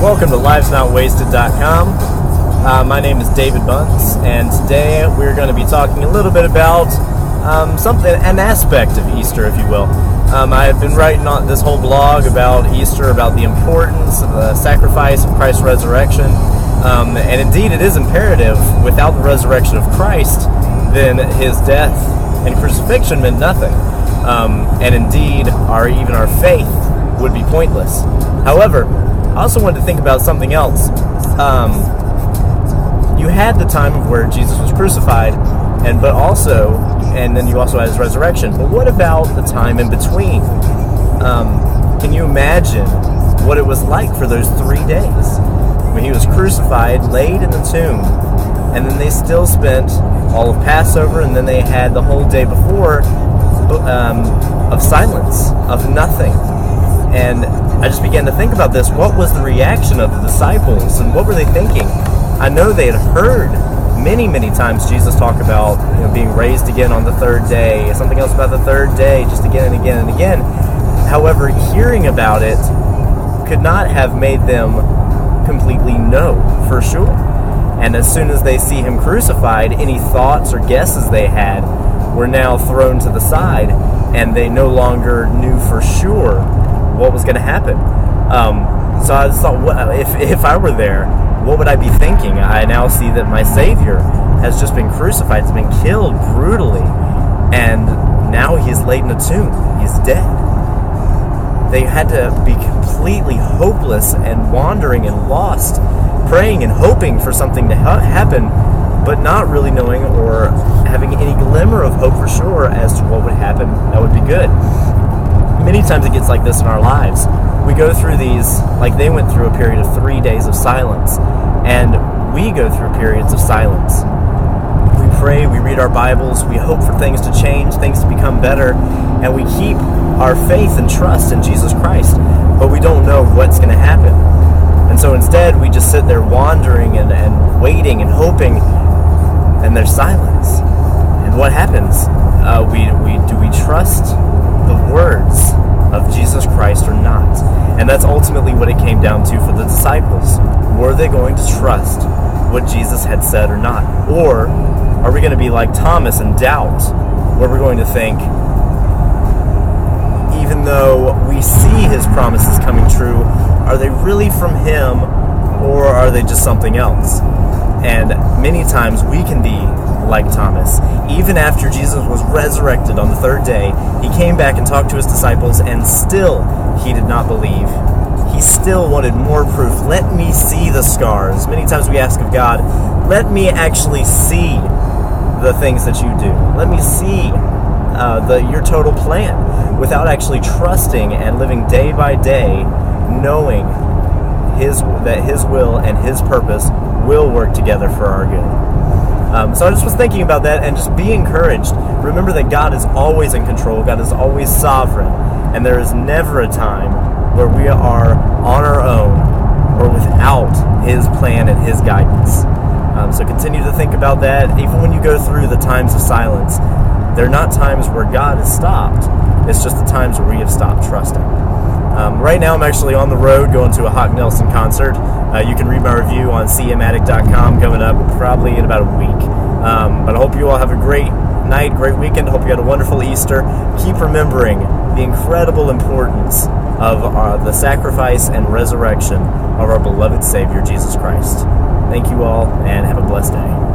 Welcome to LivesNotWasted.com. My name is David Bunce, and today we're going to be talking a little bit about an aspect of Easter, if you will. I have been writing on this whole blog about Easter, about the importance of the sacrifice of Christ's resurrection, and indeed it is imperative. Without the resurrection of Christ, then his death and crucifixion meant nothing, and indeed even our faith would be pointless. However, I also wanted to think about something else. You had the time of where Jesus was crucified, and then you also had his resurrection. But what about the time in between? Can you imagine what it was like for those 3 days? When he was crucified, laid in the tomb, and then they still spent all of Passover, and then they had the whole day before of silence, of nothing. And I just began to think about this. What was the reaction of the disciples, and what were they thinking? I know they had heard many, many times Jesus talk about being raised again on the third day, something else about the third day, just again and again and again. However, hearing about it could not have made them completely know for sure. And as soon as they see him crucified, any thoughts or guesses they had were now thrown to the side, and they no longer knew for sure what was going to happen. So I just thought, if I were there, what would I be thinking? I now see that my Savior has just been crucified, has been killed brutally, and now he's laid in a tomb. He's dead. They had to be completely hopeless and wandering and lost, praying and hoping for something to happen, but not really knowing or having any glimmer of hope for sure as to what would happen that would be good. Many times it gets like this in our lives. We go through these, like they went through a period of 3 days of silence, and we go through periods of silence. We pray, we read our Bibles, we hope for things to change, things to become better, and we keep our faith and trust in Jesus Christ, but we don't know what's going to happen. And so instead, we just sit there wandering and waiting and hoping, and there's silence. And what happens? Do we trust the words of Jesus Christ or not? And that's ultimately what it came down to for the disciples. Were they going to trust what Jesus had said or not? Or are we going to be like Thomas and doubt, where we're going to think, even though we see his promises coming true, are they really from him, or are they just something else? And many times we can be like Thomas. Even after Jesus was resurrected on the third day, he came back and talked to his disciples, and still he did not believe. He still wanted more proof. Let me see the scars. Many times we ask of God, let me actually see the things that you do. Let me see your total plan, without actually trusting and living day by day, knowing that his will and his purpose will work together for our good. So I just was thinking about that, and just be encouraged. Remember that God is always in control. God is always sovereign, and there is never a time where we are on our own or without his plan and his guidance. So continue to think about that. Even when you go through the times of silence, they're not times where God has stopped. It's just the times where we have stopped trusting. Right now I'm actually on the road going to a Hawk Nelson concert. You can read my review on cmaddict.com coming up probably in about a week. But I hope you all have a great night, great weekend. I hope you had a wonderful Easter. Keep remembering the incredible importance of the sacrifice and resurrection of our beloved Savior, Jesus Christ. Thank you all, and have a blessed day.